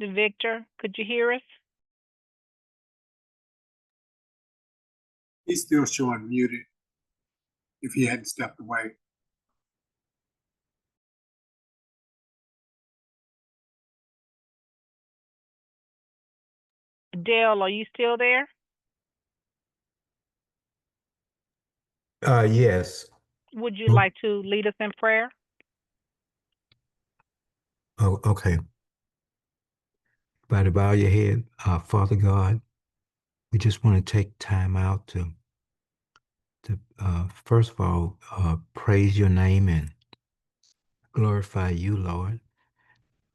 Victor, could you hear us? He's still showing muted if he hadn't stepped away. Dale, are you still there? Yes. Would you like to lead us in prayer? Oh, okay. Everybody bow your head. Father God, we just want to take time out to first of all, praise your name and glorify you, Lord.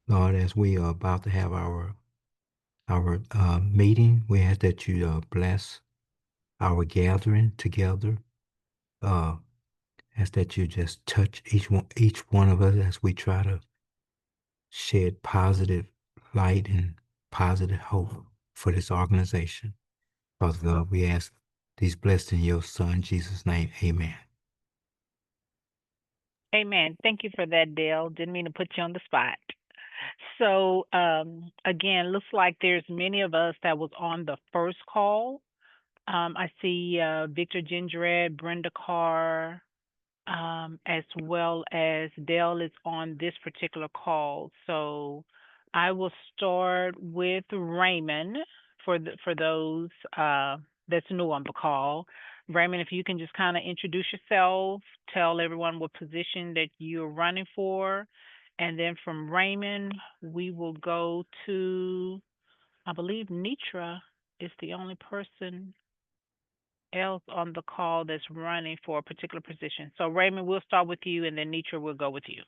Lord, as we are about to have our meeting, we ask that you bless our gathering together. Ask that you just touch each one of us as we try to shed positive light and positive hope for this organization. Father God, we ask these blessed in your Son, Jesus' name. Amen. Amen. Thank you for that, Dale. Didn't mean to put you on the spot. So, again, looks like there's many of us that was on the first call. I see Victor Gingered, Brenda Carr, as well as Dale is on this particular call. So I will start with Raymond for those that's new on the call. Raymond, if you can just kind of introduce yourself, tell everyone what position that you're running for, and then from Raymond, we will go to, I believe Nitra is the only person else on the call that's running for a particular position. So Raymond, we'll start with you, and then Nitra will go with you.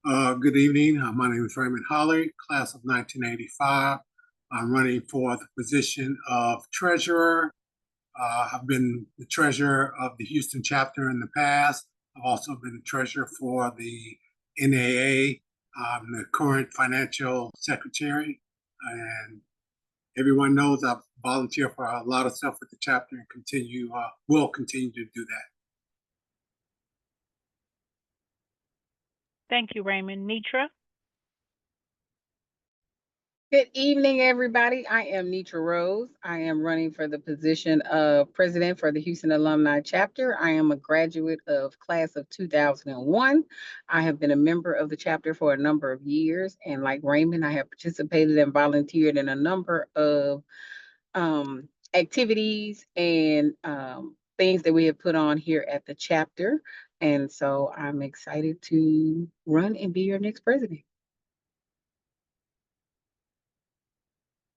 Good evening. My name is Raymond Holly, class of 1985. I'm running for the position of treasurer. I've been the treasurer of the Houston chapter in the past. I've also been the treasurer for the NAA. I'm the current financial secretary, and everyone knows I've volunteered for a lot of stuff with the chapter and will continue to do that. Thank you, Raymond. Nitra? Good evening, everybody. I am Nitra Rose. I am running for the position of president for the Houston Alumni Chapter. I am a graduate of class of 2001. I have been a member of the chapter for a number of years. And like Raymond, I have participated and volunteered in a number of activities and things that we have put on here at the chapter. And so I'm excited to run and be your next president.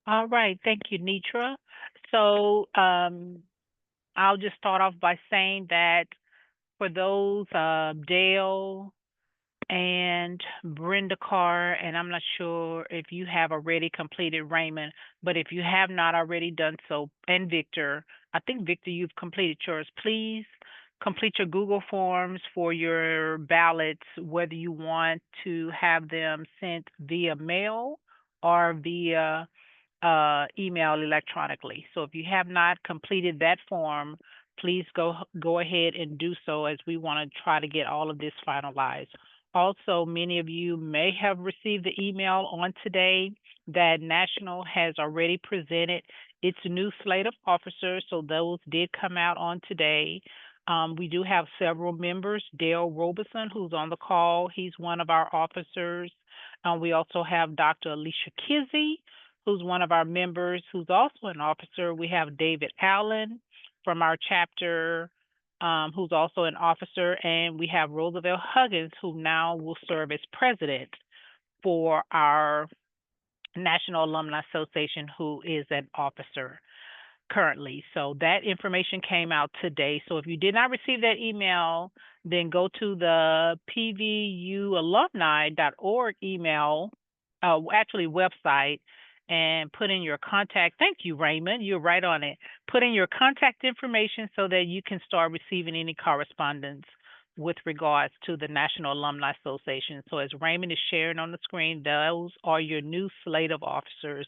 All right. Thank you, Nitra. So I'll just start off by saying that for those Dale and Brenda Carr, and I'm not sure if you have already completed Raymond, but if you have not already done so, and Victor, I think Victor, you've completed yours. Please complete your Google Forms for your ballots, whether you want to have them sent via mail or via email electronically. So if you have not completed that form, please go ahead and do so as we want to try to get all of this finalized. Also, many of you may have received the email on today that National has already presented its new slate of officers. So those did come out on today. We do have several members. Dale Robeson, who's on the call, he's one of our officers. We also have Dr. Alicia Kizzy, who's one of our members, who's also an officer. We have David Allen from our chapter, who's also an officer, and we have Roosevelt Huggins, who now will serve as president for our National Alumni Association, who is an officer currently. So that information came out today. So if you did not receive that email, then go to the pvualumni.org email, website, and put in your contact. Thank you, Raymond. You're right on it. Put in your contact information so that you can start receiving any correspondence with regards to the National Alumni Association. So as Raymond is sharing on the screen, those are your new slate of officers.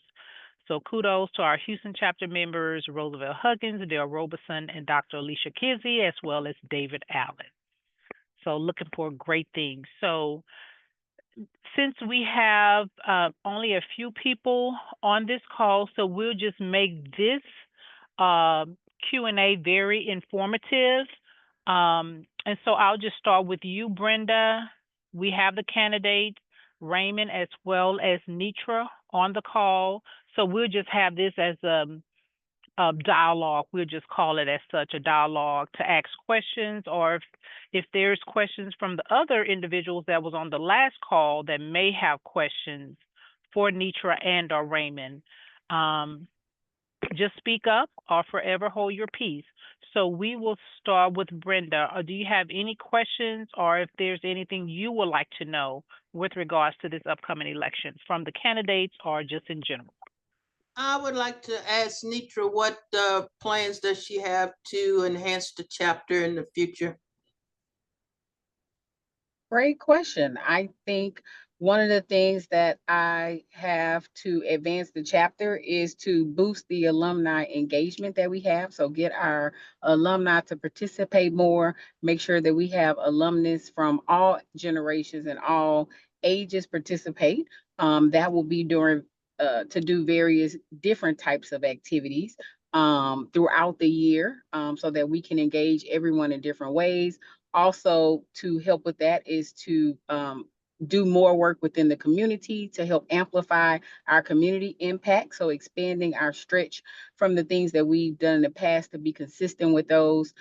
So kudos to our Houston chapter members, Roosevelt Huggins, Dale Robeson, and Dr. Alicia Kizzy, as well as David Allen. So looking for great things. So since we have only a few people on this call, so we'll just make this Q&A very informative. And so I'll just start with you, Brenda. We have the candidates, Raymond as well as Nitra on the call. So we'll just have this as a dialogue. We'll just call it as such, a dialogue to ask questions, or if there's questions from the other individuals that was on the last call that may have questions for Nitra and or Raymond, just speak up or forever hold your peace. So we will start with Brenda. Do you have any questions, or if there's anything you would like to know with regards to this upcoming election from the candidates or just in general? I would like to ask Nitra, what plans does she have to enhance the chapter in the future? Great question. I think one of the things that I have to advance the chapter is to boost the alumni engagement that we have. So get our alumni to participate more, make sure that we have alumnus from all generations and all ages participate. That will be during to do various different types of activities throughout the year so that we can engage everyone in different ways. Also, to help with that is to do more work within the community to help amplify our community impact. So expanding our stretch from the things that we've done in the past to be consistent with those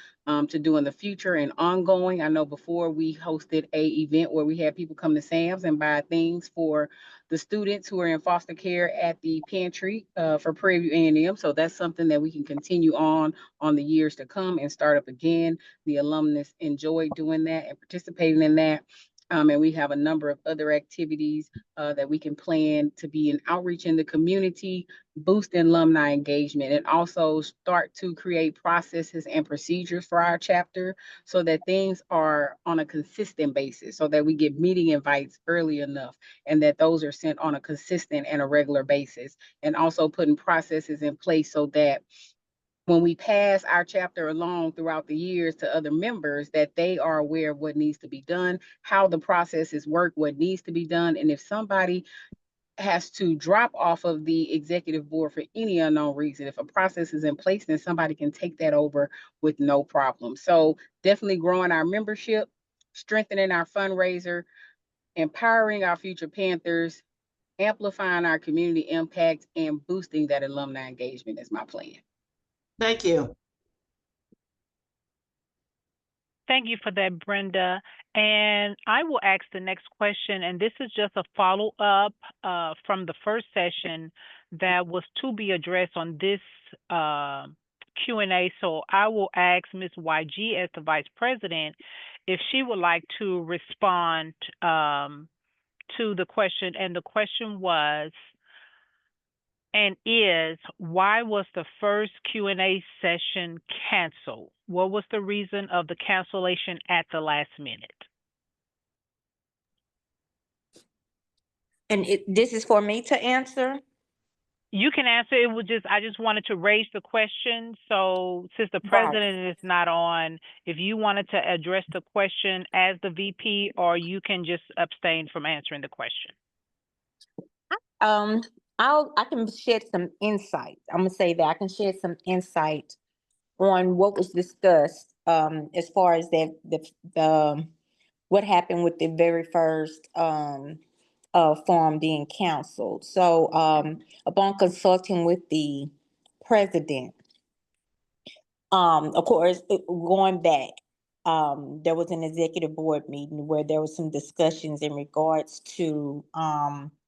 to do in the future and ongoing. I know before we hosted a event where we had people come to Sam's and buy things for the students who are in foster care at the pantry for Prairie View A&M. So that's something that we can continue on the years to come and start up again. The alumnus enjoy doing that and participating in that. And we have a number of other activities that we can plan to be an outreach in the community, boost alumni engagement, and also start to create processes and procedures for our chapter so that things are on a consistent basis, so that we get meeting invites early enough and that those are sent on a consistent and a regular basis. And also putting processes in place so that when we pass our chapter along throughout the years to other members, that they are aware of what needs to be done, how the processes work, what needs to be done. And if somebody has to drop off of the executive board for any unknown reason, if a process is in place, then somebody can take that over with no problem. So definitely growing our membership, strengthening our fundraiser, empowering our future Panthers, amplifying our community impact, and boosting that alumni engagement is my plan. Thank you. Thank you for that, Brenda. And I will ask the next question, and this is just a follow-up from the first session that was to be addressed on this Q&A. So I will ask Ms. YG as the Vice President if she would like to respond to the question. And the question was, and is, why was the first Q&A session canceled? What was the reason of the cancellation at the last minute? And this is for me to answer? You can answer. I just wanted to raise the question. So since the Right. president is not on, if you wanted to address the question as the VP, or you can just abstain from answering the question. I can shed some insight. I'm gonna say that I can shed some insight on what was discussed as far as the what happened with the very first form being canceled. So upon consulting with the president, of course, going back, there was an executive board meeting where there was some discussions in regards to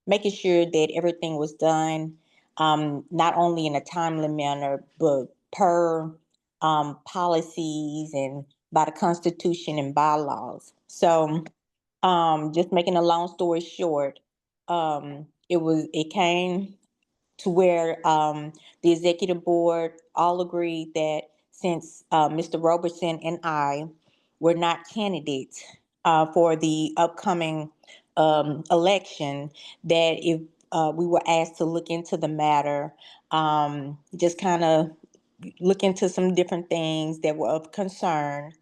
making sure that everything was done not only in a timely manner, but per policies and by the Constitution and bylaws. So just making a long story short, it came to where the executive board all agreed that since Mr. Robertson and I were not candidates for the upcoming election, that if we were asked to look into the matter, just kind of look into some different things that were of concern,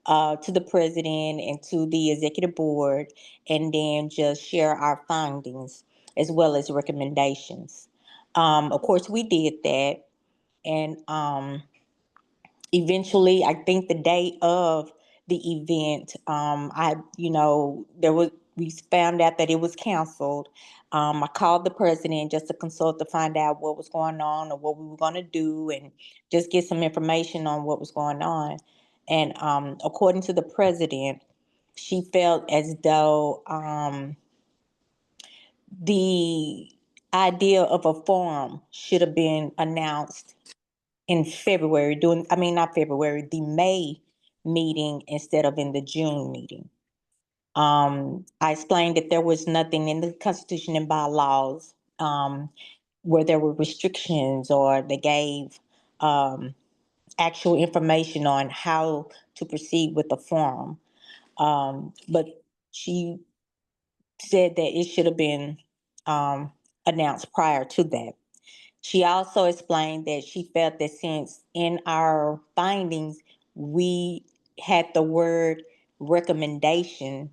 to the president and to the executive board, and then just share our findings as well as recommendations. Of course, we did that, and eventually, I think the day of the event, we found out that it was canceled. I called the president just to consult to find out what was going on or what we were going to do, and just get some information on what was going on. And according to the president, she felt as though the idea of a forum should have been announced in February, not February, the May meeting instead of in the June meeting. I explained that there was nothing in the Constitution and bylaws where there were restrictions or they gave actual information on how to proceed with the forum. But she said that it should have been announced prior to that. She also explained that she felt that since in our findings we had the word recommendation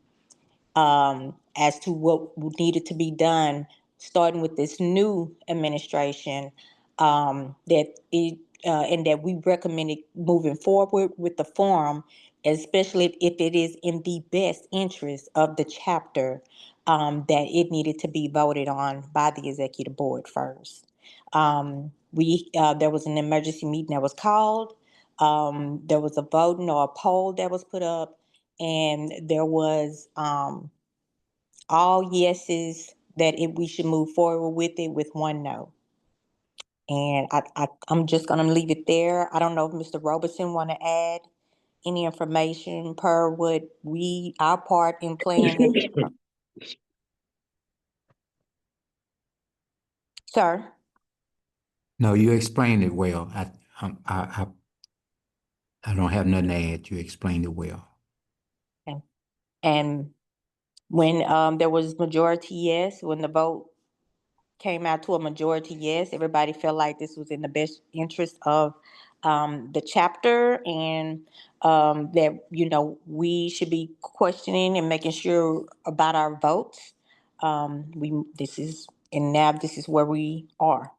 as to what needed to be done, starting with this new administration, that it and that we recommended moving forward with the forum, especially if it is in the best interest of the chapter, that it needed to be voted on by the executive board first. There was an emergency meeting that was called. There was a voting or a poll that was put up, and there was all yeses that we should move forward with it with one no. And I'm just gonna leave it there. I don't know if Mr. Robertson want to add any information per what our part in playing this. Sir? No, you explained it well. I don't have nothing to add. You explained it well. Okay. And when there was majority yes, when the vote came out to a majority yes, everybody felt like this was in the best interest of the chapter, and that we should be questioning and making sure about our votes. This is where we are.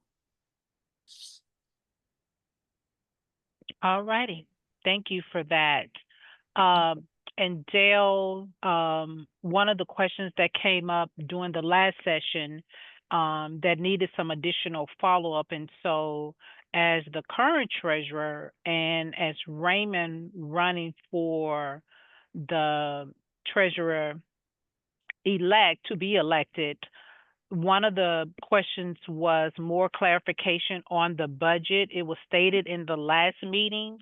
All righty. Thank you for that. Um, and Dale, one of the questions that came up during the last session that needed some additional follow-up. And so, as the current treasurer and as Raymond running for the treasurer elect to be elected, one of the questions was more clarification on the budget. It was stated in the last meeting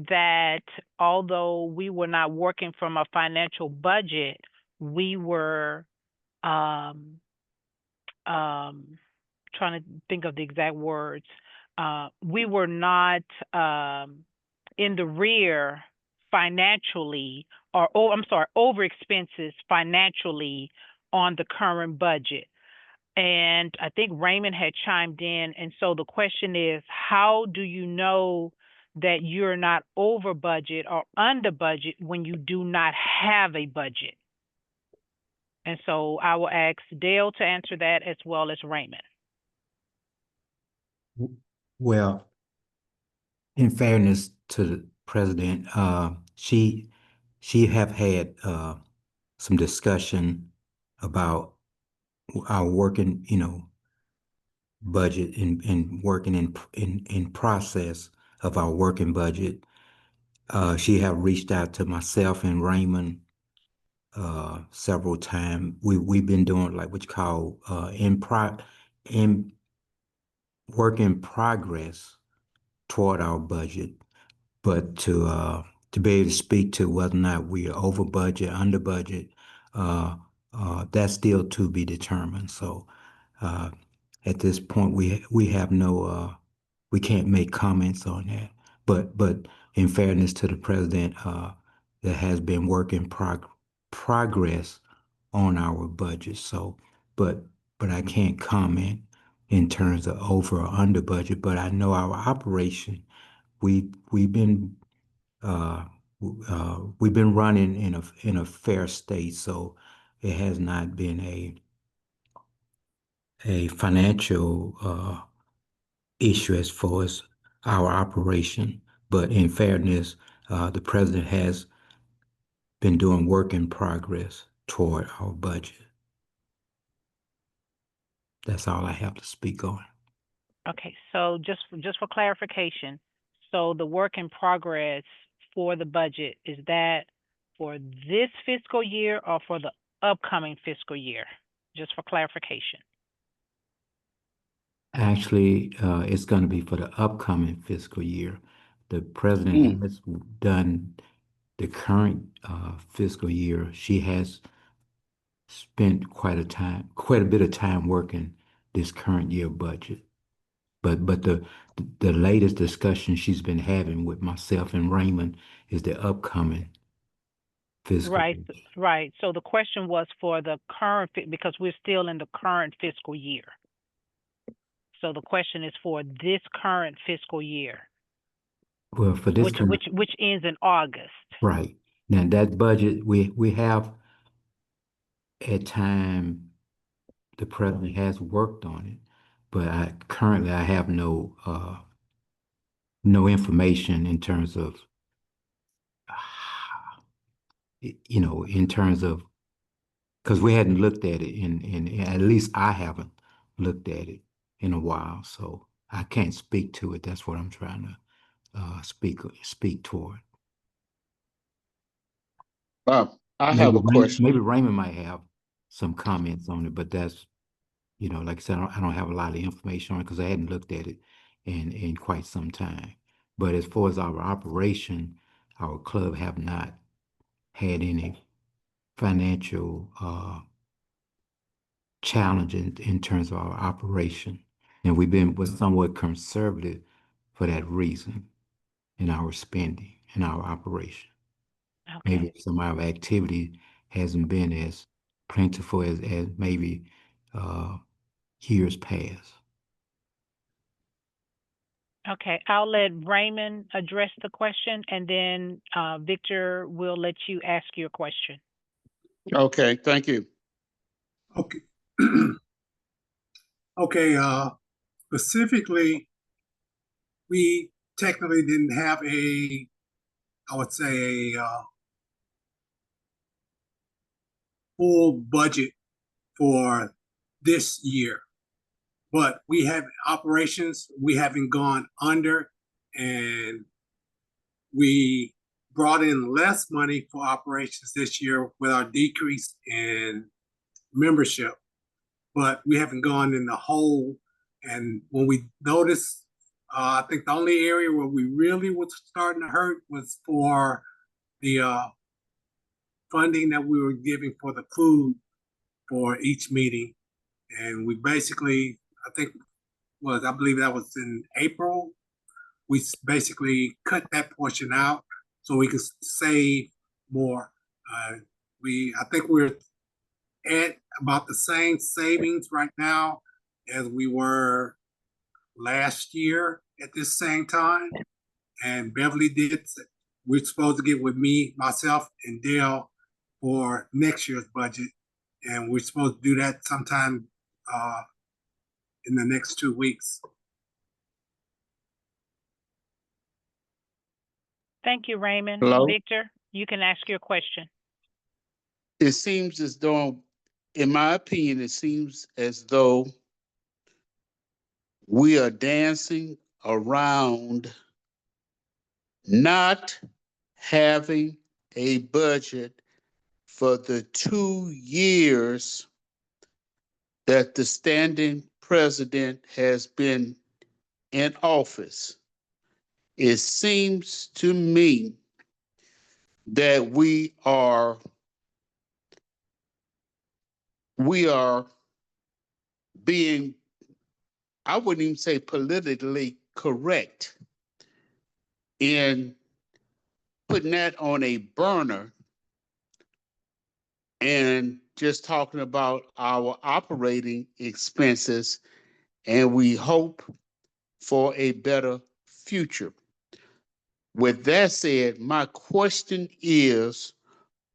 that although we were not working from a financial budget, we were um, trying to think of the exact words. We were not in the rear financially, or I'm sorry, over expenses financially on the current budget. And I think Raymond had chimed in. And so the question is, how do you know that you're not over budget or under budget when you do not have a budget? And so I will ask Dale to answer that as well as Raymond. Well, in fairness to the president, she have had some discussion about our working, budget and working in process of our working budget. She have reached out to myself and Raymond several times. We've been doing like what you call in work in progress toward our budget, but to be able to speak to whether or not we are over budget, under budget, that's still to be determined. So at this point, we have no we can't make comments on that. But in fairness to the president, there has been work in progress on our budget. So, but I can't comment in terms of over or under budget. But I know our operation, we've been we've been running in a fair state, so it has not been a financial issue as far as our operation. But in fairness, the president has been doing work in progress toward our budget. That's all I have to speak on. Okay, so just for clarification, so the work in progress for the budget, is that for this fiscal year or for the upcoming fiscal year? Just for clarification. Actually, it's going to be for the upcoming fiscal year. The president has done the current fiscal year. She has spent quite a bit of time working this current year budget. But the latest discussion she's been having with myself and Raymond is the upcoming fiscal Right, year. right. So the question was for the current, because we're still in the current fiscal year. So the question is for this current fiscal year, Well, for this current, which ends in August. right. Now that budget, we have at time the president has worked on it, but currently I have no information in terms of in terms of, because we hadn't looked at it in at least I haven't looked at it in a while, so I can't speak to it. That's what I'm trying to speak toward. I have a question. Maybe Raymond might have some comments on it, but that's, like I said, I don't have a lot of information on it because I hadn't looked at it in quite some time. But as far as our operation, our club have not had any financial challenge in terms of our operation. And was somewhat conservative for that reason in our spending, in our operation. Okay. Maybe some of our activity hasn't been as plentiful as maybe years past. Okay, I'll let Raymond address the question, and then Victor will let you ask your question. Okay, thank you. Okay. Okay, specifically, we technically didn't have I would say a full budget for this year. But we have operations, we haven't gone under, and we brought in less money for operations this year with our decrease in membership. But we haven't gone in the hole. And when we noticed, I think the only area where we really was starting to hurt was for the funding that we were giving for the food for each meeting. And we basically, I believe that was in April, we basically cut that portion out so we could save more. I think we're at about the same savings right now as we were last year at this same time. And Beverly we're supposed to get with me, myself, and Dale for next year's budget. And we're supposed to do that sometime in the next 2 weeks. Thank you, Raymond. Hello? Victor, you can ask your question. It seems as though, in my opinion, it seems as though we are dancing around not having a budget for the 2 years that the standing president has been in office. It seems to me that we are being, I wouldn't even say politically correct, in putting that on a burner and just talking about our operating expenses, and we hope for a better future. With that said, my question is,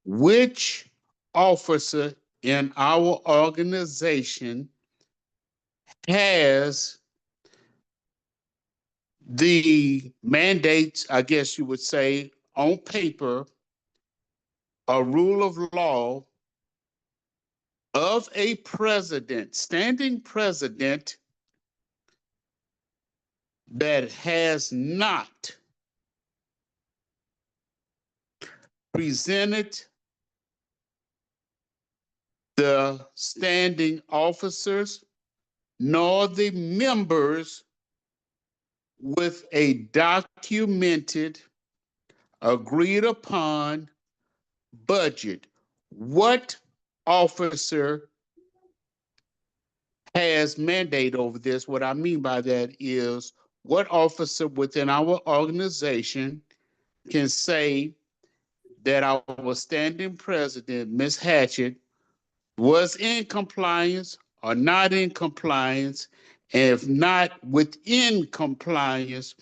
which officer in our organization has the mandates, I guess you would say, on paper, a rule of law of a president, standing president, that has not presented the standing officers nor the members with a documented, agreed upon budget? What officer has mandate over this? What I mean by that is, what officer within our organization can say that our standing president, Ms. Hatchett, was in compliance or not in compliance? And if not within compliance,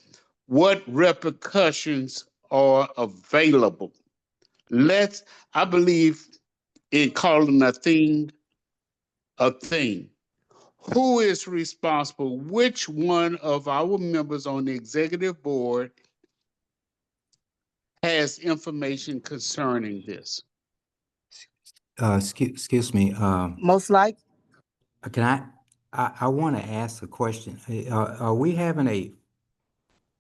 what repercussions are available? I believe in calling a thing a thing. Who is responsible? Which one of our members on the executive board has information concerning this? Excuse me, Most like, can I want to ask a question. Are we having a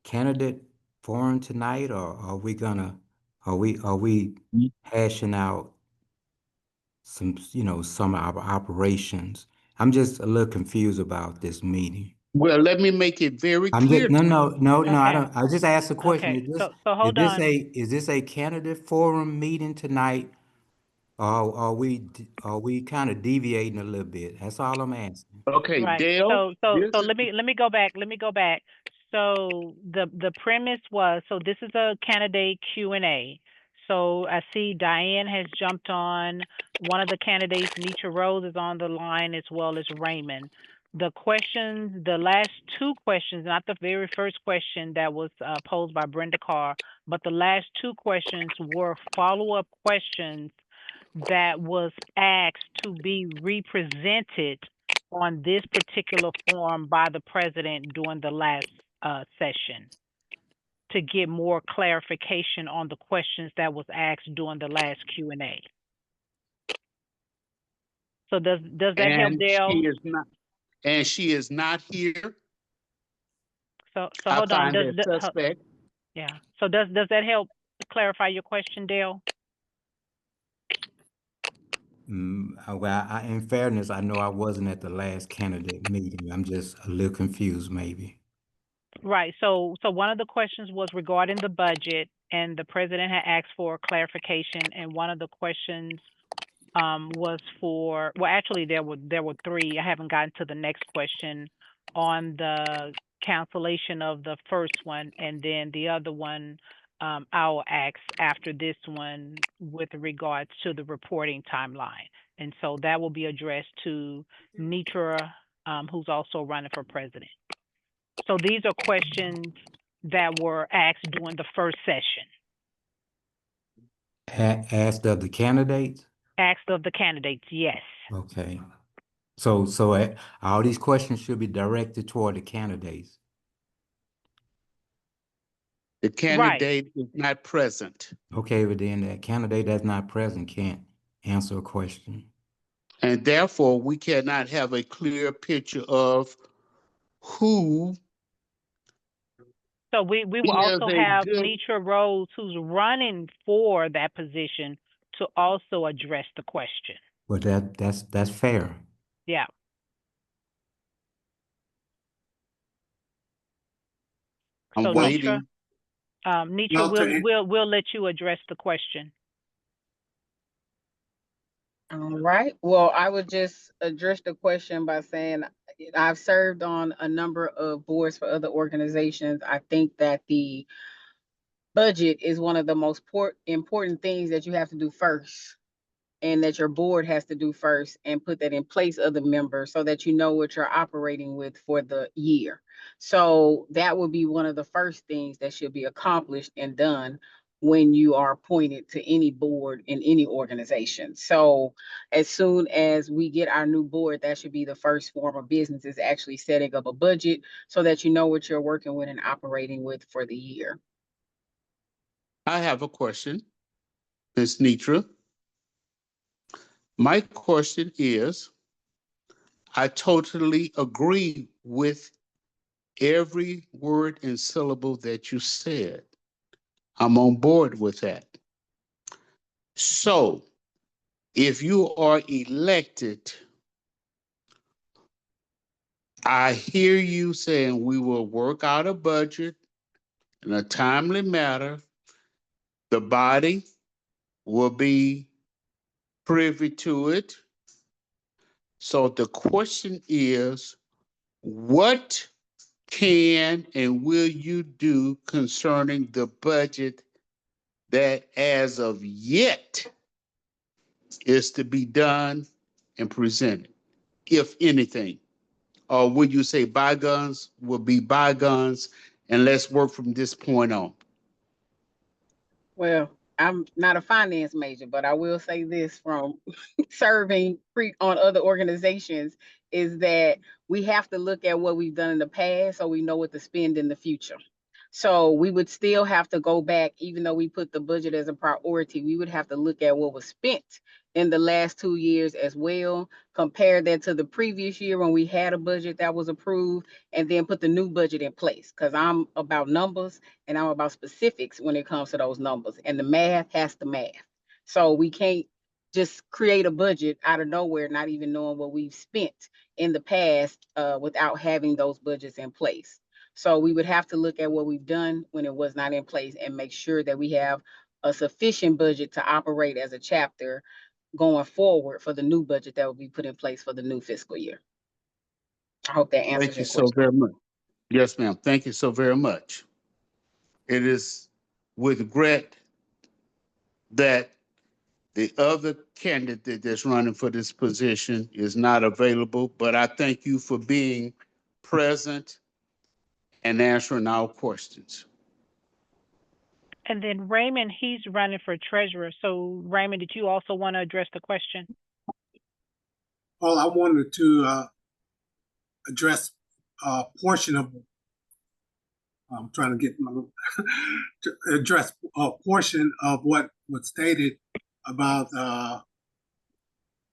candidate forum tonight, or are we hashing out some, some of our operations? I'm just a little confused about this meeting. Well, let me make it very I'm clear just, no, to no, you. no, no, I Okay. don't, I just asked a question. Okay. So hold on. Is this a candidate forum meeting tonight? Or are we kind of deviating a little bit? That's all I'm asking. Okay, Right. Dale, So let me go back. Let me go back. So the premise was, so this is a candidate Q&A. So I see Diane has jumped on. One of the candidates, Nitra Rose, is on the line, as well as Raymond. The questions, the last two questions, not the very first question that was posed by Brenda Carr, but the last two questions were follow-up questions that was asked to be represented on this particular form by the president during the last session, to get more clarification on the questions that was asked during the last Q&A. So does that help, and Dale? she is not here. So I hold on. find that suspect. Yeah. So does that help clarify your question, Dale? Well, in fairness, I know I wasn't at the last candidate meeting. I'm just a little confused, maybe. Right. So one of the questions was regarding the budget, and the president had asked for clarification. And one of the questions was for, well, actually there were three. I haven't gotten to the next question on the cancellation of the first one, and then the other one I'll ask after this one with regards to the reporting timeline. And so that will be addressed to Nitra, who's also running for president. So these are questions that were asked during the first session. Asked of the candidates? Asked of the candidates, yes. Okay. So all these questions should be directed toward the candidates. The candidate is not present. Okay, but then that candidate that's not present can't answer a question. And therefore, we cannot have a clear picture of who. So we will also have Nitra Rose, who's running for that position, to also address the question. Well, that's fair. Yeah. I'm so waiting. Nitra, we'll let you address the question. All right. Well, I would just address the question by saying I've served on a number of boards for other organizations. I think that the budget is one of the most important things that you have to do first. and that your board has to do first, and put that in place of the member so that you know what you're operating with for the year. So that would be one of the first things that should be accomplished and done when you are appointed to any board in any organization. So as soon as we get our new board, that should be the first form of business, is actually setting up a budget so that you know what you're working with and operating with for the year. I have a question, Ms. Nitra. My question is, I totally agree with every word and syllable that you said. I'm on board with that. So, if you are elected, I hear you saying we will work out a budget in a timely manner. The body will be privy to it. So the question is, what can and will you do concerning the budget that as of yet is to be done and presented, if anything? Or would you say bygones will be bygones and let's work from this point on? Well, I'm not a finance major, but I will say this from serving on other organizations, is that we have to look at what we've done in the past so we know what to spend in the future. So we would still have to go back, even though we put the budget as a priority, we would have to look at what was spent in the last 2 years as well, compare that to the previous year when we had a budget that was approved, and then put the new budget in place. Because I'm about numbers and I'm about specifics when it comes to those numbers, and the math has to math. So we can't just create a budget out of nowhere, not even knowing what we've spent in the past without having those budgets in place. So we would have to look at what we've done when it was not in place and make sure that we have a sufficient budget to operate as a chapter going forward for the new budget that will be put in place for the new fiscal year. I hope that answers Thank you your so question. very much. Yes, ma'am. Thank you so very much. It is with regret that the other candidate that's running for this position is not available, but I thank you for being present and answering our questions. And then Raymond, he's running for treasurer. So Raymond, did you also want to address the question? Well, I wanted to address a portion of, I'm trying to get my, to address a portion of what was stated about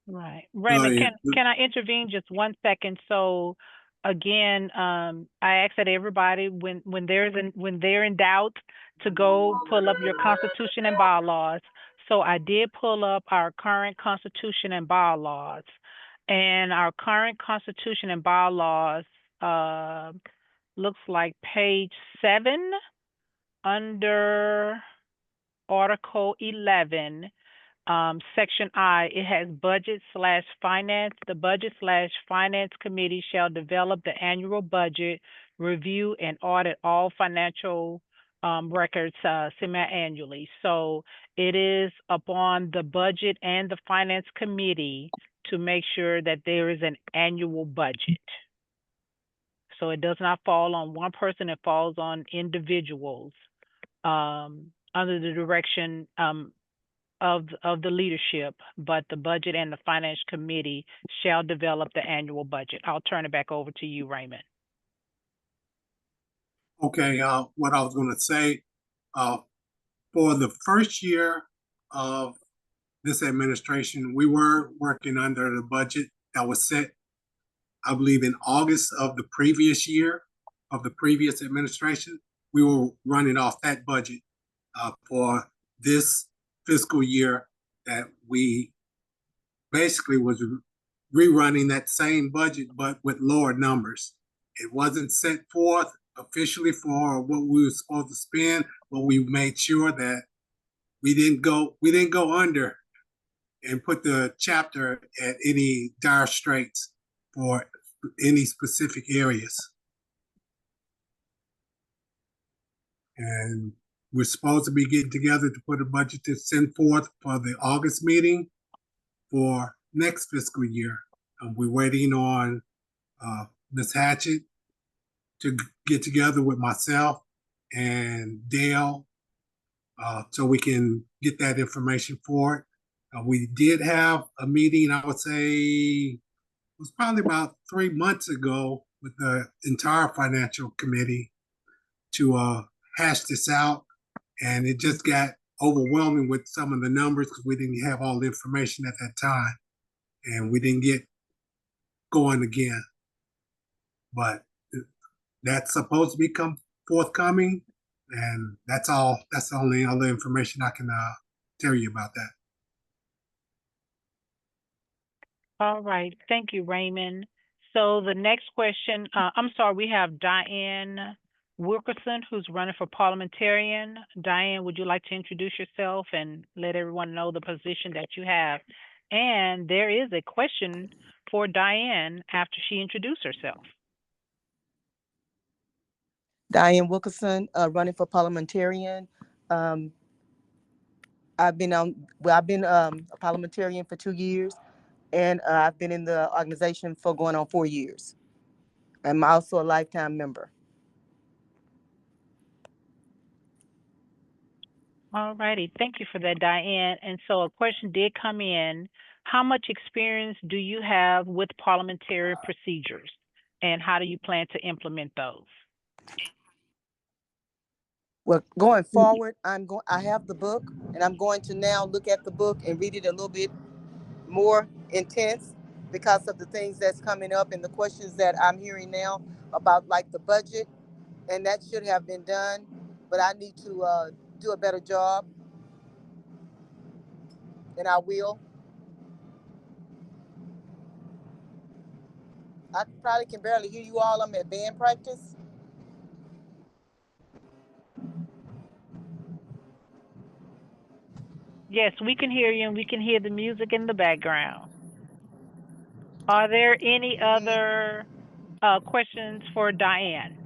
Right. Raymond, the, can I intervene just 1 second? So again, I ask that everybody when they're in doubt to go pull up your constitution and bylaws. So I did pull up our current constitution and bylaws. And our current constitution and bylaws looks like page 7 under Article 11. Section I, it has budget/finance. The budget/finance committee shall develop the annual budget, review and audit all financial records semi-annually. So it is upon the budget and the finance committee to make sure that there is an annual budget. So it does not fall on one person, it falls on individuals under the direction of the leadership, but the budget and the finance committee shall develop the annual budget. I'll turn it back over to you, Raymond. okay, what I was going to say, for the first year of this administration, we were working under the budget that was set, I believe, in August of the previous year, of the previous administration. We were running off that budget for this fiscal year, that we basically was rerunning that same budget, but with lower numbers. It wasn't set forth officially for what we were supposed to spend, but we made sure that we didn't go under and put the chapter at any dire straits for any specific areas. And we're supposed to be getting together to put a budget to send forth for the August meeting. for next fiscal year. We're waiting on Ms. Hatchett to get together with myself and Dale so we can get that information for it. We did have a meeting, I would say it was probably about 3 months ago with the entire financial committee to hash this out. And it just got overwhelming with some of the numbers because we didn't have all the information at that time. And we didn't get going again. But that's supposed to become forthcoming. And that's all. That's the only other information I can tell you about that. All right. Thank you, Raymond. So the next question, I'm sorry, we have Diane Wilkerson, who's running for parliamentarian. Diane, would you like to introduce yourself and let everyone know the position that you have? And there is a question for Diane after she introduced herself. Diane Wilkerson, running for parliamentarian. I've been a parliamentarian for 2 years, and I've been in the organization for going on 4 years. I'm also a lifetime member. All righty. Thank you for that, Diane. And so a question did come in. How much experience do you have with parliamentary procedures? And how do you plan to implement those? Well, going forward, I have the book, and I'm going to now look at the book and read it a little bit more intense because of the things that's coming up and the questions that I'm hearing now about, like the budget, and that should have been done, but I need to do a better job, and I will. I probably can barely hear you all. I'm at band practice. Yes, we can hear you and we can hear the music in the background. Are there any other questions for Diane?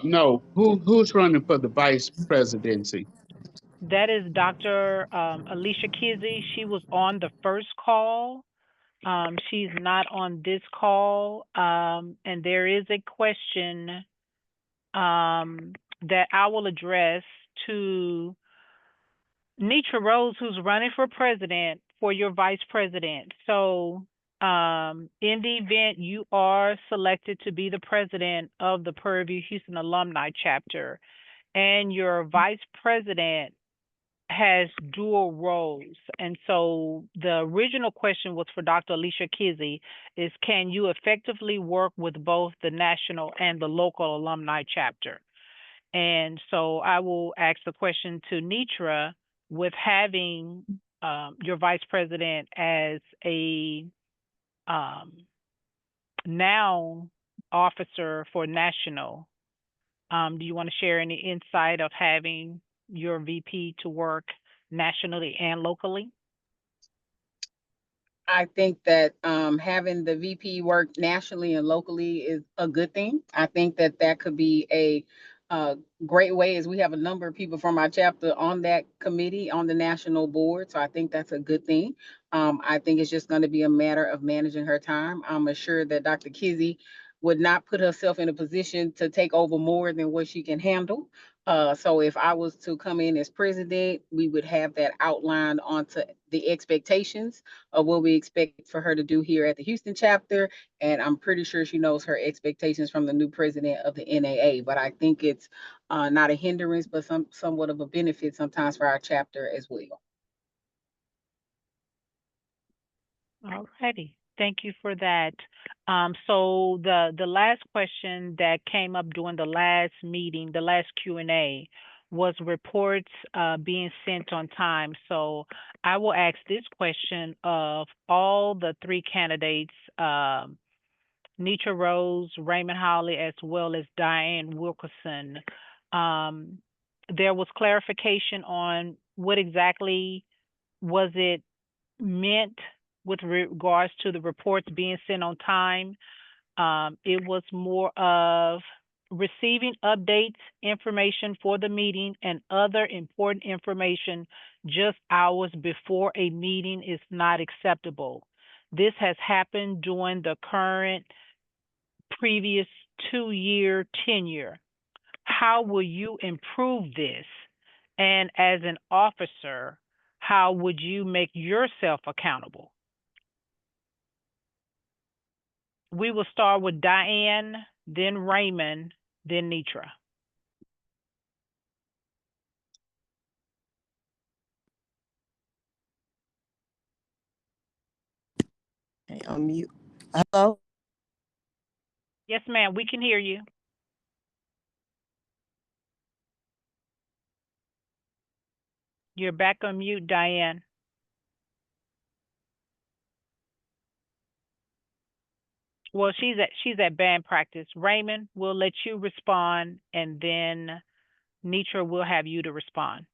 No, who's running for the vice presidency? That is Dr. Alicia Kizzy. She was on the first call. She's not on this call. And there is a question that I will address to Nitra Rose, who's running for president, for your vice president. So, in the event you are selected to be the president of the Prairie View Houston Alumni chapter, and your vice president has dual roles. And so the original question was for Dr. Alicia Kizzy is, can you effectively work with both the national and the local alumni chapter? And so I will ask the question to Nitra, with having your vice president as a now officer for national. Do you want to share any insight of having your VP to work nationally and locally? I think that having the VP work nationally and locally is a good thing. I think that that could be a great way, as we have a number of people from our chapter on that committee on the national board. So I think that's a good thing. I think it's just going to be a matter of managing her time. I'm assured that Dr. Kizzy would not put herself in a position to take over more than what she can handle. So if I was to come in as president, we would have that outlined onto the expectations of what we expect for her to do here at the Houston chapter. And I'm pretty sure she knows her expectations from the new president of the NAA. But I think it's not a hindrance, but somewhat of a benefit sometimes for our chapter as well. All righty. Thank you for that. So the last question that came up during the last meeting, the last Q&A, was reports being sent on time. So I will ask this question of all the three candidates, Nitra Rose, Raymond Holly, as well as Diane Wilkerson. There was clarification on what exactly was it meant with regards to the reports being sent on time. It was more of receiving updates, information for the meeting, and other important information just hours before a meeting is not acceptable. This has happened during the current previous 2-year tenure. How will you improve this? And as an officer, how would you make yourself accountable? We will start with Diane, then Raymond, then Nitra. Okay, on mute. Hello? Yes, ma'am, we can hear you. You're back on mute, Diane. Well, she's at band practice. Raymond, we'll let you respond, and then Nitra will have you to respond.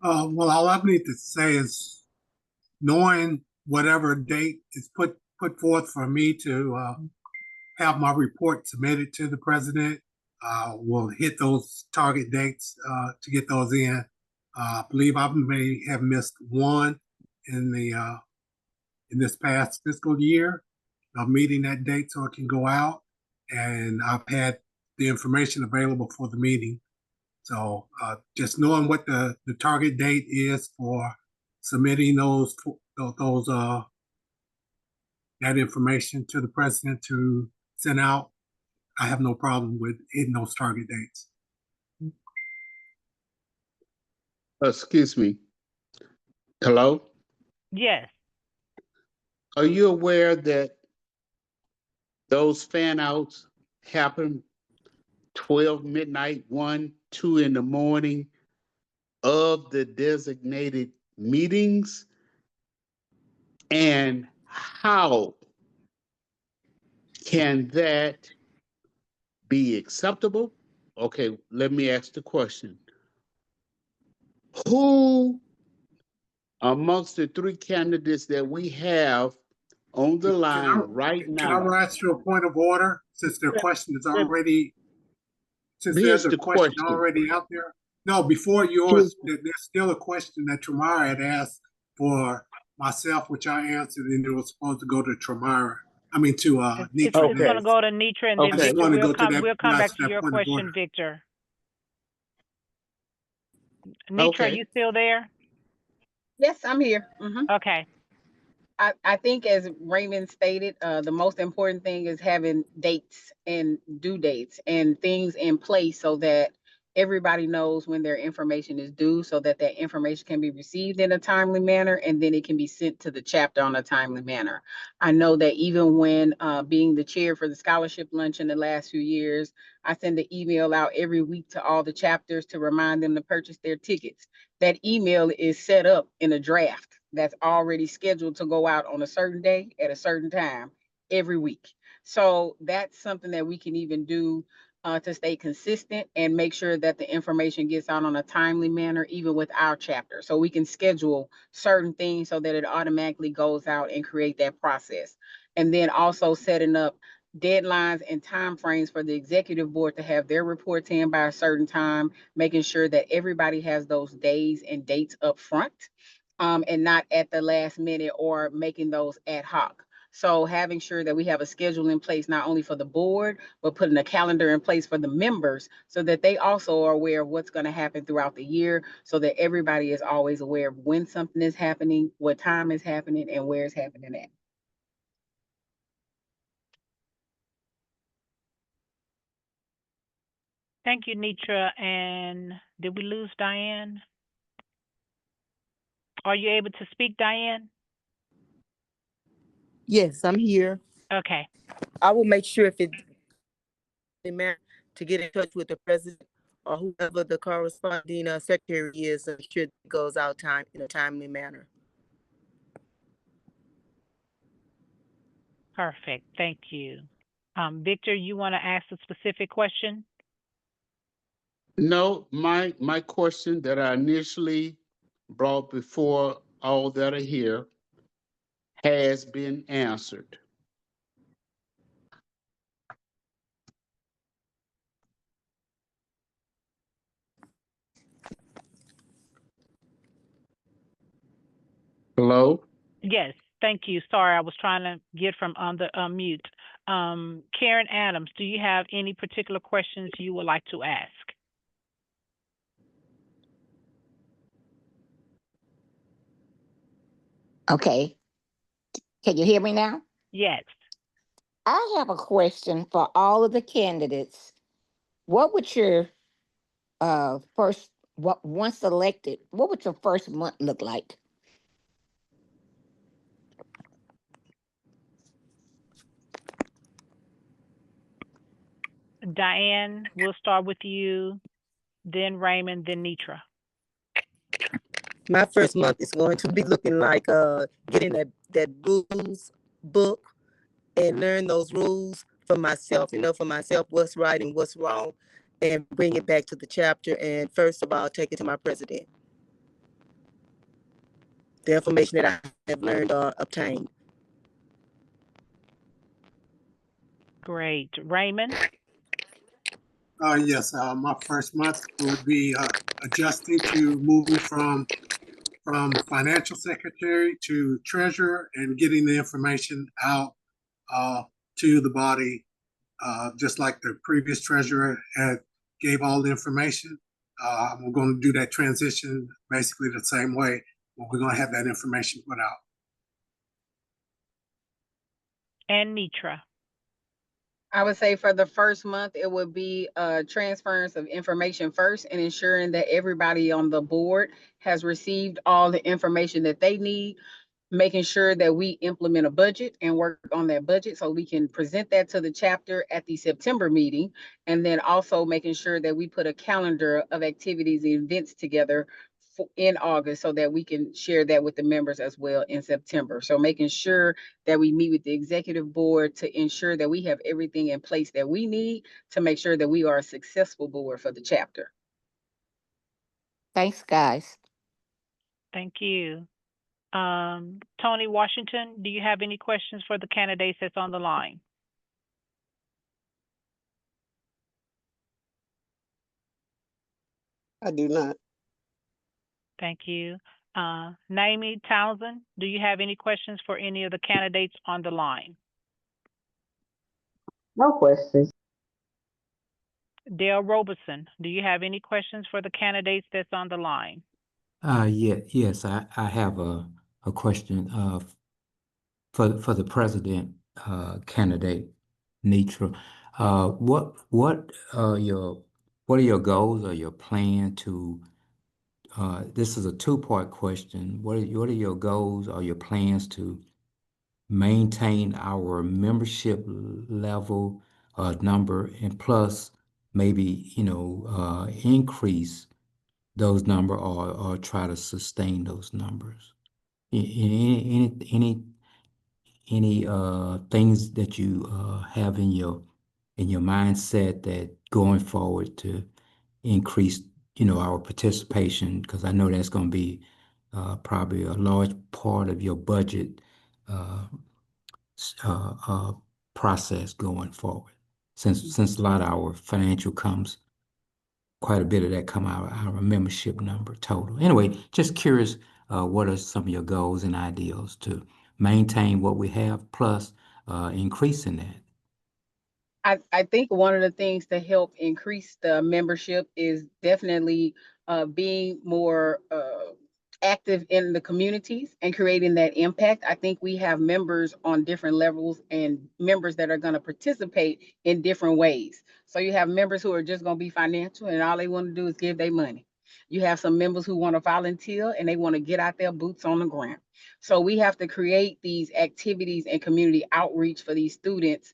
Well, all I need to say is knowing whatever date is put forth for me to have my report submitted to the president, will hit those target dates to get those in. I believe I may have missed one in the in this past fiscal year of meeting that date so it can go out, and I've had the information available for the meeting. So just knowing what the target date is for submitting that information to the president to send out, I have no problem with hitting those target dates. Excuse me. Hello? Yes. Are you aware that those fan outs happen 12 midnight, 1, 2 in the morning of the designated meetings? And how can that be acceptable? Okay, let me ask the question. Who amongst the three candidates that we have on the line right Can now? I ask you a point of order since their question is already, since Here's there's a the question question. already out there? No, before yours, there's still a question that Tremara had asked for myself, which I answered, and it was supposed to go to Tremara. I mean to Nitra. It's Okay. going to go to Nitra, and then Okay. I just Victor. want to go to that. We'll come back to that your point of question, order. Victor. Nitra, Okay. you still there? Yes, I'm here. Okay. I think as Raymond stated, the most important thing is having dates and due dates and things in place so that everybody knows when their information is due, so that that information can be received in a timely manner, and then it can be sent to the chapter on a timely manner. I know that even when being the chair for the scholarship lunch in the last few years, I send an email out every week to all the chapters to remind them to purchase their tickets. That email is set up in a draft that's already scheduled to go out on a certain day at a certain time every week. So that's something that we can even do to stay consistent and make sure that the information gets out on a timely manner, even with our chapter. So we can schedule certain things so that it automatically goes out and create that process. And then also setting up deadlines and timeframes for the executive board to have their reports in by a certain time, making sure that everybody has those days and dates up front, and not at the last minute or making those ad hoc. So having sure that we have a schedule in place, not only for the board, but putting a calendar in place for the members so that they also are aware of what's going to happen throughout the year, so that everybody is always aware of when something is happening, what time is happening, and where it's happening at. Thank you, Nitra. And did we lose Diane? Are you able to speak, Diane? Yes, I'm here. Okay. I will make sure if it to get in touch with the president or whoever the corresponding secretary is, I'm sure it goes out in a timely manner. Perfect. Thank you. Victor, you want to ask a specific question? No, my question that I initially brought before all that are here has been answered. Hello? Yes, thank you. Sorry, I was trying to get from under mute. Karen Adams, do you have any particular questions you would like to ask? Okay. Can you hear me now? Yes. I have a question for all of the candidates. What would your first, what once elected, what would your first month look like? Diane, we'll start with you, then Raymond, then Nitra. My first month is going to be looking like getting that rules book and learn those rules for myself, for myself what's right and what's wrong, and bring it back to the chapter. And first of all, take it to my president. The information that I have learned or obtained. Great. Raymond? Yes, my first month will be adjusting to moving from financial secretary to treasurer and getting the information out to the body, just like the previous treasurer had gave all the information. I'm going to do that transition basically the same way. We're going to have that information put out. And Nitra. I would say for the first month, it would be transference of information first and ensuring that everybody on the board has received all the information that they need, making sure that we implement a budget and work on that budget so we can present that to the chapter at the September meeting. And then also making sure that we put a calendar of activities and events together in August so that we can share that with the members as well in September. So making sure that we meet with the executive board to ensure that we have everything in place that we need to make sure that we are a successful board for the chapter. Thanks, guys. Thank you. Tony Washington, do you have any questions for the candidates that's on the line? I do not. Thank you. Naomi Townsend, do you have any questions for any of the candidates on the line? No questions. Dale Robertson, do you have any questions for the candidates that's on the line? Yes, I have a question for the president candidate, Nitra. What are your goals or your plan to this is a two-part question. What are your goals or your plans to maintain our membership level number, and plus maybe increase those number or try to sustain those numbers? Any things that you have in your mindset that going forward to increase our participation, because I know that's going to be probably a large part of your budget process going forward, since a lot of our financial comes, quite a bit of that come out of our membership number total. Anyway, just curious, what are some of your goals and ideals to maintain what we have plus increasing that? I think one of the things to help increase the membership is definitely being more active in the communities and creating that impact. I think we have members on different levels and members that are going to participate in different ways. So you have members who are just going to be financial and all they want to do is give their money. You have some members who want to volunteer and they want to get out their boots on the ground. So we have to create these activities and community outreach for these students,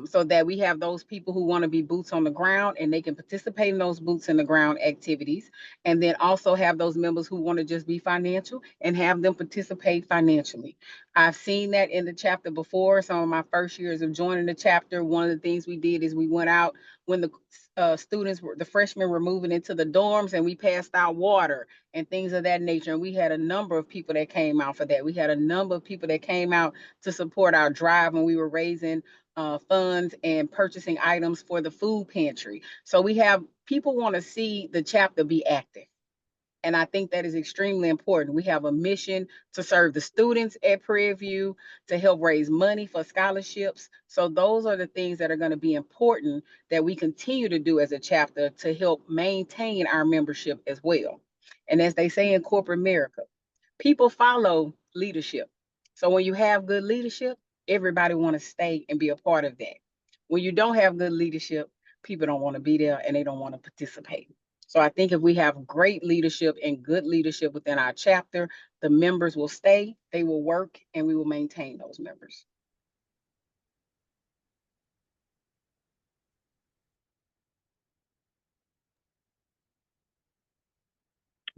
so that we have those people who want to be boots on the ground and they can participate in those boots in the ground activities. And then also have those members who want to just be financial and have them participate financially. I've seen that in the chapter before. Some of my first years of joining the chapter, one of the things we did is we went out when the the freshmen were moving into the dorms, and we passed out water and things of that nature. And we had a number of people that came out for that. We had a number of people that came out to support our drive when we were raising funds and purchasing items for the food pantry. So we have people want to see the chapter be active. And I think that is extremely important. We have a mission to serve the students at Prairie View, to help raise money for scholarships. So those are the things that are going to be important that we continue to do as a chapter to help maintain our membership as well. And as they say in corporate America, people follow leadership. So when you have good leadership, everybody want to stay and be a part of that. When you don't have good leadership, people don't want to be there and they don't want to participate. So I think if we have great leadership and good leadership within our chapter, the members will stay, they will work, and we will maintain those members.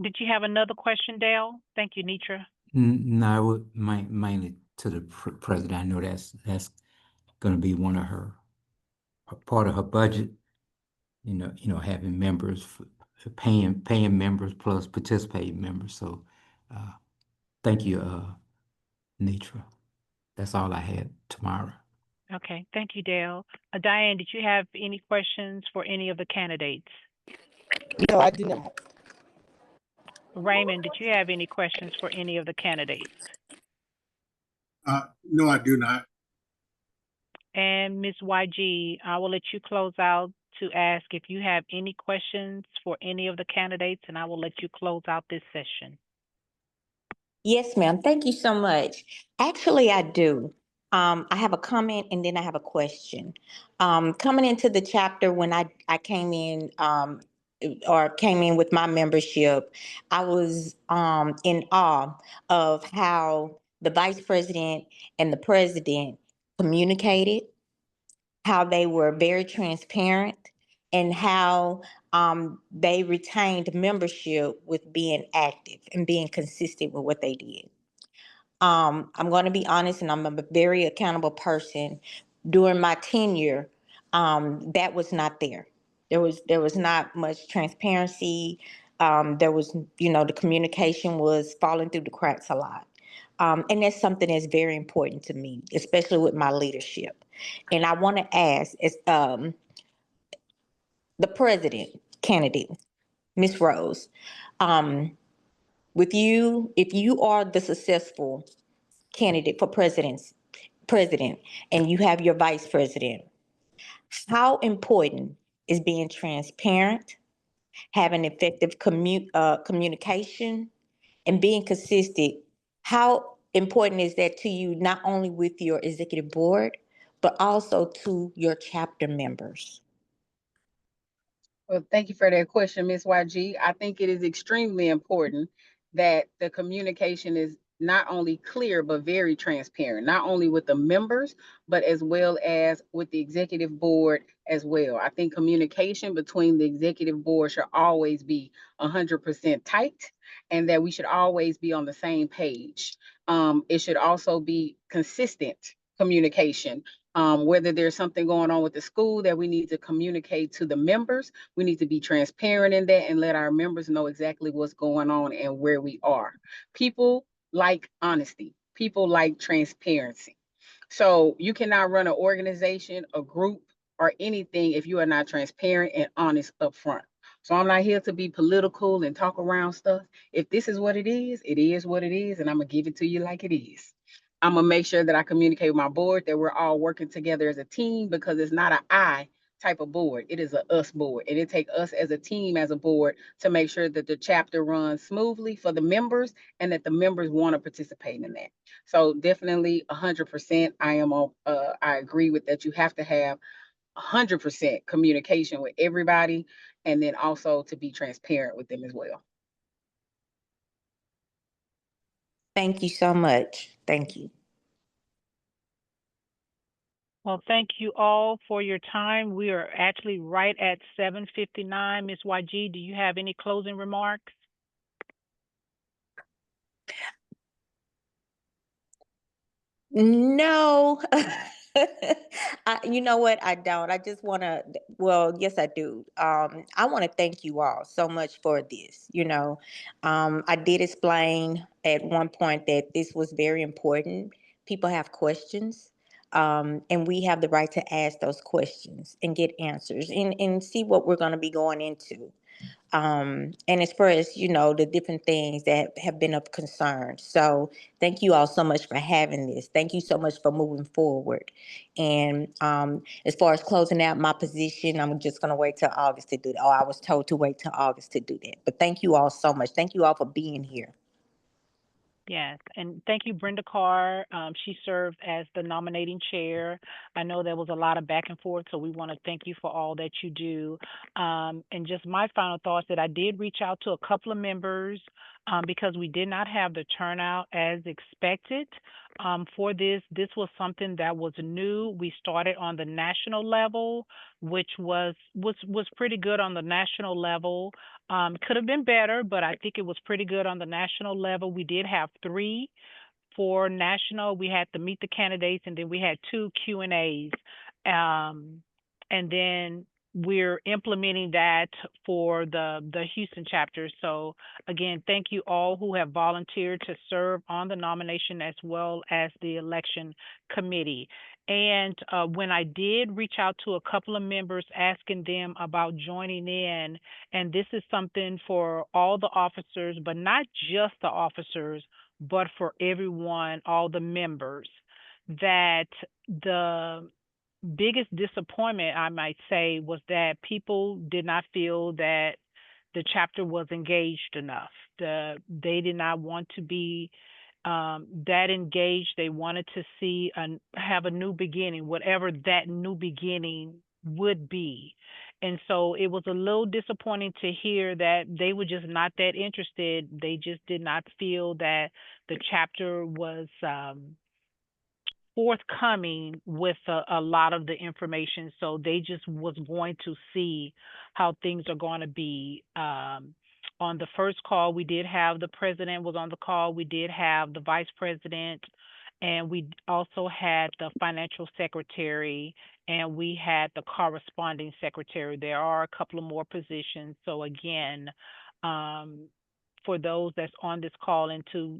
Did you have another question, Dale? Thank you, Nitra. No, I would mainly to the president. I know that's going to be one of her part of her budget. Having members, paying members plus participating members. So, thank you, Nitra. That's all I had tomorrow. Okay, thank you, Dale. Diane, did you have any questions for any of the candidates? No, I do not. Raymond, did you have any questions for any of the candidates? No, I do not. And Ms. YG, I will let you close out to ask if you have any questions for any of the candidates, and I will let you close out this session. Yes, ma'am. Thank you so much. Actually, I do. I have a comment and then I have a question. Coming into the chapter when I came in or came in with my membership, I was in awe of how the vice president and the president communicated, how they were very transparent, and how they retained membership with being active and being consistent with what they did. I'm going to be honest, and I'm a very accountable person. During my tenure, that was not there. There was not much transparency. There was, the communication was falling through the cracks a lot. And that's something that's very important to me, especially with my leadership. And I want to ask, as the president candidate, Ms. Rose, with you, if you are the successful candidate for president, and you have your vice president, how important is being transparent, having effective communication, and being consistent? How important is that to you, not only with your executive board, but also to your chapter members? Well, thank you for that question, Ms. YG. I think it is extremely important that the communication is not only clear, but very transparent, not only with the members, but as well as with the executive board as well. I think communication between the executive board should always be 100% tight, and that we should always be on the same page. It should also be consistent communication. Whether there's something going on with the school that we need to communicate to the members, we need to be transparent in that and let our members know exactly what's going on and where we are. People like honesty. People like transparency. So you cannot run an organization, a group, or anything if you are not transparent and honest up front. So I'm not here to be political and talk around stuff. If this is what it is what it is, and I'm gonna give it to you like it is. I'm gonna make sure that I communicate with my board that we're all working together as a team, because it's not an I type of board. It is a us board, and it takes us as a team, as a board, to make sure that the chapter runs smoothly for the members and that the members want to participate in that. So definitely 100%, I agree with that. You have to have 100% communication with everybody, and then also to be transparent with them as well. Thank you so much. Thank you. Well, thank you all for your time. We are actually right at 7:59. Ms. YG, do you have any closing remarks? No. You know what? I don't. I just want to, well, yes, I do. I want to thank you all so much for this. I did explain at one point that this was very important. People have questions, and we have the right to ask those questions and get answers and see what we're going to be going into. And as far as, the different things that have been of concern. So thank you all so much for having this. Thank you so much for moving forward. And as far as closing out my position, I'm just going to wait till August to do that. Oh, I was told to wait till August to do that. But thank you all so much. Thank you all for being here. Yes, and thank you, Brenda Carr. She served as the nominating chair. I know there was a lot of back and forth, so we want to thank you for all that you do. And just my final thoughts that I did reach out to a couple of members because we did not have the turnout as expected for this. This was something that was new. We started on the national level, which was pretty good on the national level. Could have been better, but I think it was pretty good on the national level. We did have 3 for national. We had to meet the candidates, and then we had 2 Q&As. And then we're implementing that for the Houston chapter. So again, thank you all who have volunteered to serve on the nomination as well as the election committee. And when I did reach out to a couple of members asking them about joining in, and this is something for all the officers, but not just the officers, but for everyone, all the members, that the biggest disappointment, I might say, was that people did not feel that the chapter was engaged enough. They did not want to be that engaged. They wanted to see and have a new beginning, whatever that new beginning would be. And so it was a little disappointing to hear that they were just not that interested. They just did not feel that the chapter was forthcoming with a lot of the information. So they just was going to see how things are going to be. On the first call, we did have the president was on the call. We did have the vice president, and we also had the financial secretary, and we had the corresponding secretary. There are a couple of more positions. So again, for those that's on this call and to,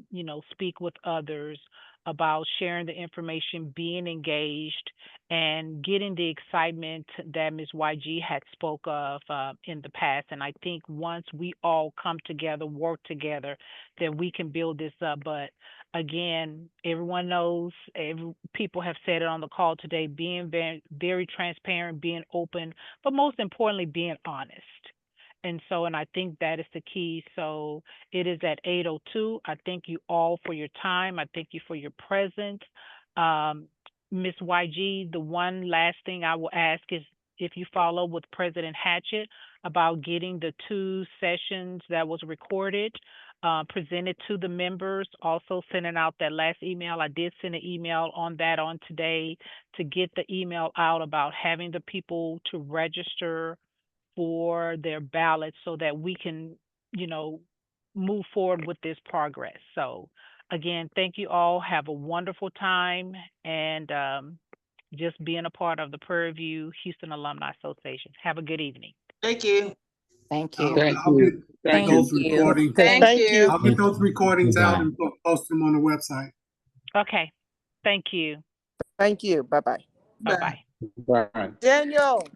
speak with others about sharing the information, being engaged, and getting the excitement that Ms. YG had spoke of in the past. And I think once we all come together, work together, then we can build this up. But again, everyone knows, people have said it on the call today, being very, very transparent, being open, but most importantly, being honest. And I think that is the key. So it is at 8:02. I thank you all for your time. I thank you for your presence. Ms. YG, the one last thing I will ask is if you follow with President Hatchett about getting the 2 sessions that was recorded, presented to the members, also sending out that last email. I did send an email on that on today to get the email out about having the people to register for their ballots so that we can, move forward with this progress. So again, thank you all. Have a wonderful time, and just being a part of the Prairie View Houston Alumni Association. Have a good evening. Thank you. Thank you. I'll get Thank those you. recordings. Thank you. I'll get those recordings out Bye. and post them on the website. Okay. Thank you. Thank you. Bye-bye. Bye-bye. Bye. Daniel.